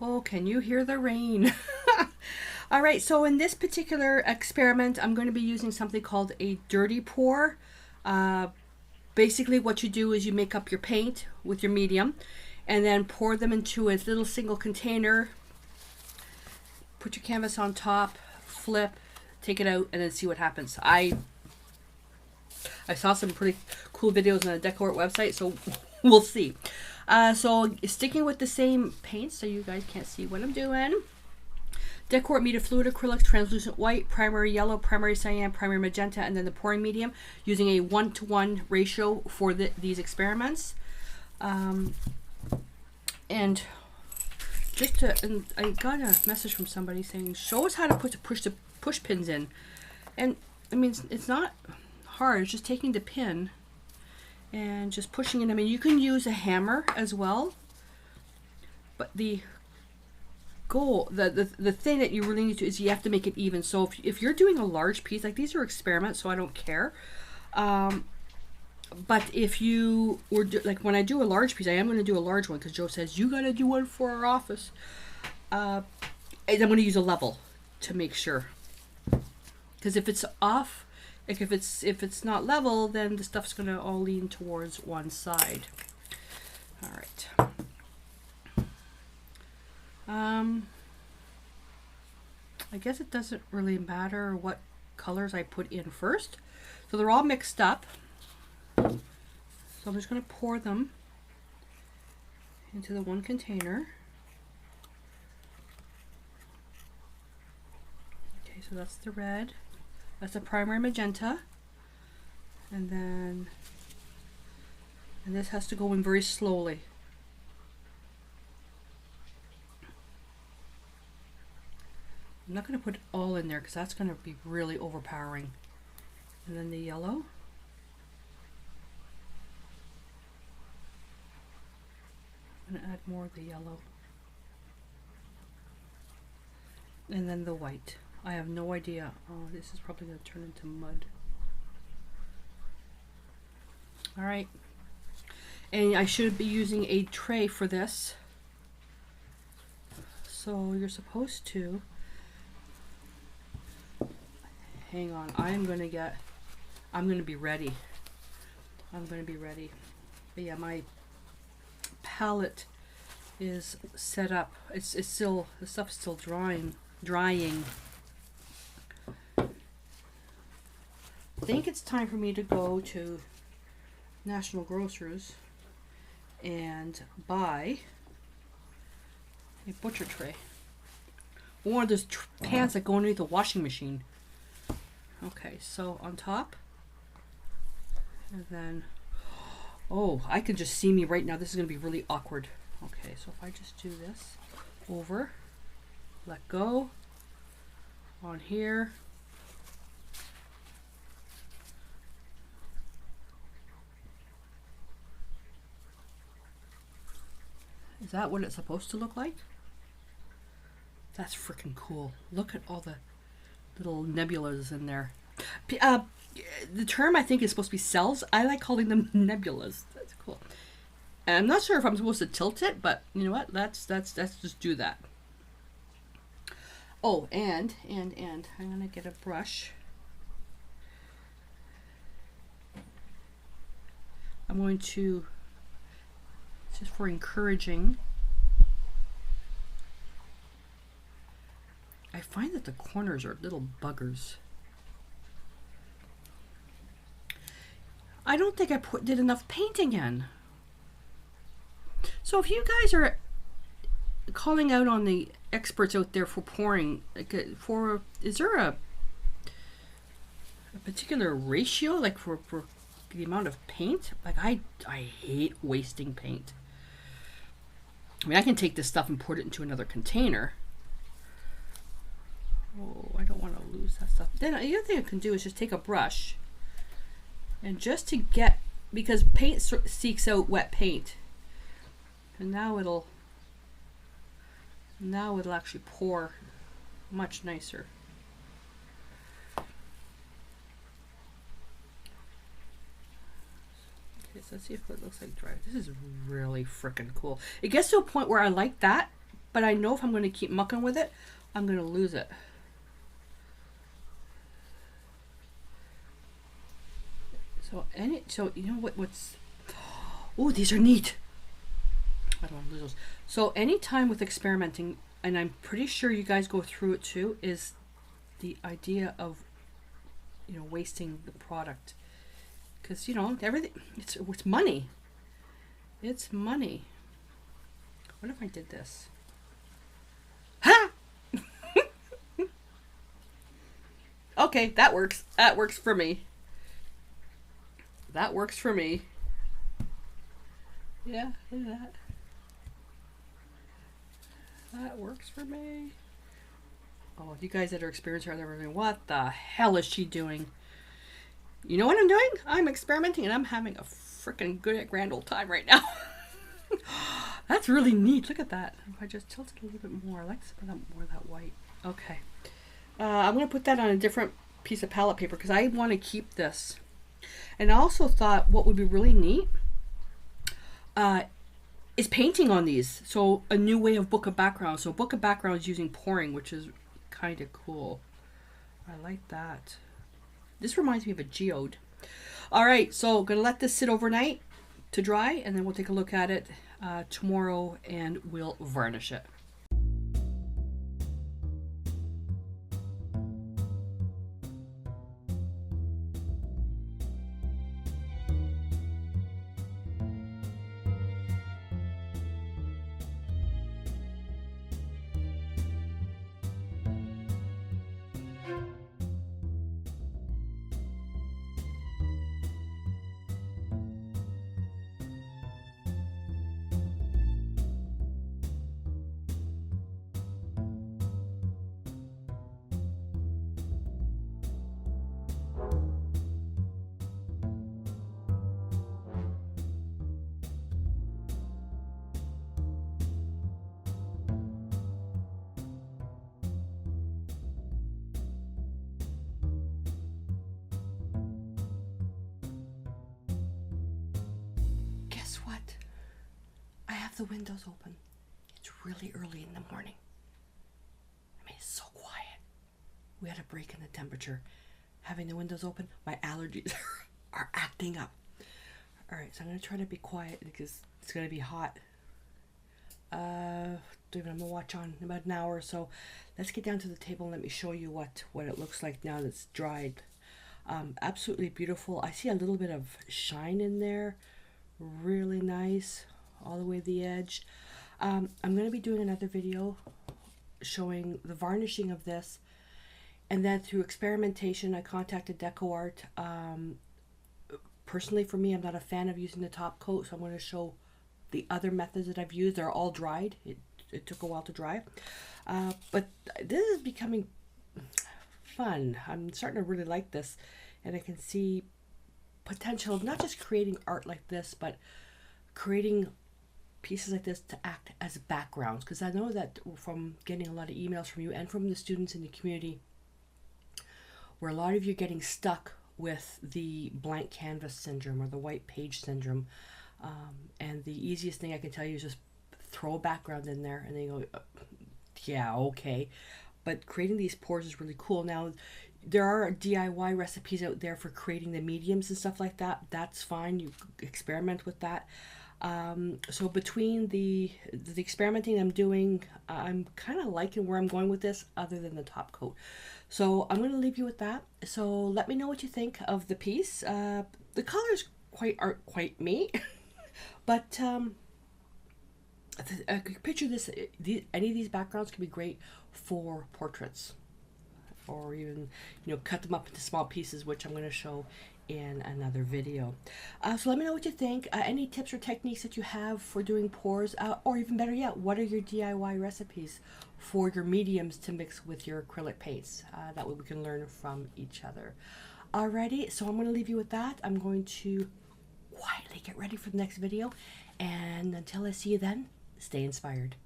Oh, can you hear the rain? All right, so in this particular experiment, I'm going to be using something called a dirty pour. Uh, Basically, what you do is you make up your paint with your medium and then pour them into a little single container. Put your canvas on top, flip, take it out, and then see what happens. I saw some pretty cool videos on the Decor website, so we'll see. So sticking with the same paint, so you guys can't see what I'm doing. Decor media fluid acrylic, translucent white, primary yellow, primary cyan, primary magenta, and then the pouring medium using a 1-to-1 ratio for these experiments. And and I got a message from somebody saying, show us how to push the push pins in. And I mean, it's not hard. It's just taking the pin and just pushing it. I mean, you can use a hammer as well, but the goal, the thing that you really need to is you have to make it even. So if you're doing a large piece, like these are experiments, so I don't care. But if you were like when I do a large piece, I am going to do a large one because Joe says you got to do one for our office. And I'm going to use a level to make sure, because if it's off, like if it's not level, then the stuff's going to all lean towards one side. All right. I guess it doesn't really matter what colors I put in first. So they're all mixed up. So I'm just going to pour them into the one container. Okay, so that's the red. That's the primary magenta. And this has to go in very slowly. I'm not going to put it all in there because that's going to be really overpowering. And then the yellow. I'm going to add more of the yellow. And then the white. I have no idea. Oh, this is probably going to turn into mud. All right. And I should be using a tray for this. So you're supposed to... Hang on, I'm gonna be ready. I'm gonna be ready. But yeah, my palette is set up. It's still, the stuff's still drying. I think it's time for me to go to National Grocers and buy a butcher tray. One of those pans that go underneath the washing machine. Okay, so on top, and then, oh, I can just see me right now. This is going to be really awkward. Okay, so if I just do this over, let go, on here, is that what it's supposed to look like? That's freaking cool. Look at all the little nebulas in there. The term I think is supposed to be cells. I like calling them nebulas. That's cool. And I'm not sure if I'm supposed to tilt it, but you know what? Let's just do that. Oh, and I'm gonna get a brush. I'm going to, just for encouraging. I find that the corners are little buggers. I don't think I did enough painting in. So if you guys are calling out on the experts out there for pouring, like is there a particular ratio, like for the amount of paint? Like I hate wasting paint. I mean, I can take this stuff and put it into another container. Oh, I don't want to lose that stuff. Then the other thing I can do is just take a brush and just to get, because paint seeks out wet paint, and now it'll actually pour much nicer. Okay, so let's see if it looks like dry. This is really freaking cool. It gets to a point where I like that but I know if I'm going to keep mucking with it, I'm going to lose it. So you know what's, oh, these are neat. I don't want to lose those. So anytime with experimenting, and I'm pretty sure you guys go through it too, is the idea of, you know, wasting the product. Because, you know, everything, it's money. It's money. What if I did this? Ha! Okay, that works. That works for me. That works for me. Yeah, look at that. That works for me. Oh, you guys that are experienced are going, what the hell is she doing? You know what I'm doing? I'm experimenting and I'm having a freaking good grand old time right now. That's really neat. Look at that. If I just tilt it a little bit more, I like to put more of that white. Okay. I'm going to put that on a different piece of palette paper because I want to keep this. And I also thought what would be really neat is painting on these. So a new way of book of background. So book of background is using pouring, which is kind of cool. I like that. This reminds me of a geode. All right, so I'm gonna let this sit overnight to dry, and then we'll take a look at it tomorrow, and we'll varnish it. Guess what? I have the windows open. It's really early in the morning. I mean, it's so quiet. We had a break in the temperature. Having the windows open, my allergies are acting up. All right, so I'm going to try to be quiet because it's going to be hot. I'm going to watch on in about an hour or so. Let's get down to the table and let me show you what it looks like now that's dried. Absolutely beautiful. I see a little bit of shine in there. Really nice. All the way to the edge. I'm going to be doing another video showing the varnishing of this. And then through experimentation, I contacted DecoArt. Personally, for me, I'm not a fan of using the top coat, so I'm going to show the other methods that I've used. They're all dried. It took a while to dry. But this is becoming fun. I'm starting to really like this. And I can see potential of not just creating art like this, but creating pieces like this to act as backgrounds. Because I know that from getting a lot of emails from you and from the students in the community, where a lot of you are getting stuck with the blank canvas syndrome or the white page syndrome. And the easiest thing I can tell you is just throw a background in there and then you go, yeah, okay. But creating these pours is really cool. Now, there are DIY recipes out there for creating the mediums and stuff like that. That's fine. You experiment with that. So between the experimenting I'm doing, I'm kind of liking where I'm going with this other than the top coat. So I'm going to leave you with that. So let me know what you think of the piece. The colors aren't quite me, but I could picture this. Any of these backgrounds could be great for portraits, or even, you know, cut them up into small pieces, which I'm going to show in another video. So let me know what you think. Any tips or techniques that you have for doing pours, or even better yet, what are your DIY recipes for your mediums to mix with your acrylic paints? That way we can learn from each other. Alrighty, so I'm going to leave you with that. I'm going to quietly get ready for the next video, and until I see you then, stay inspired.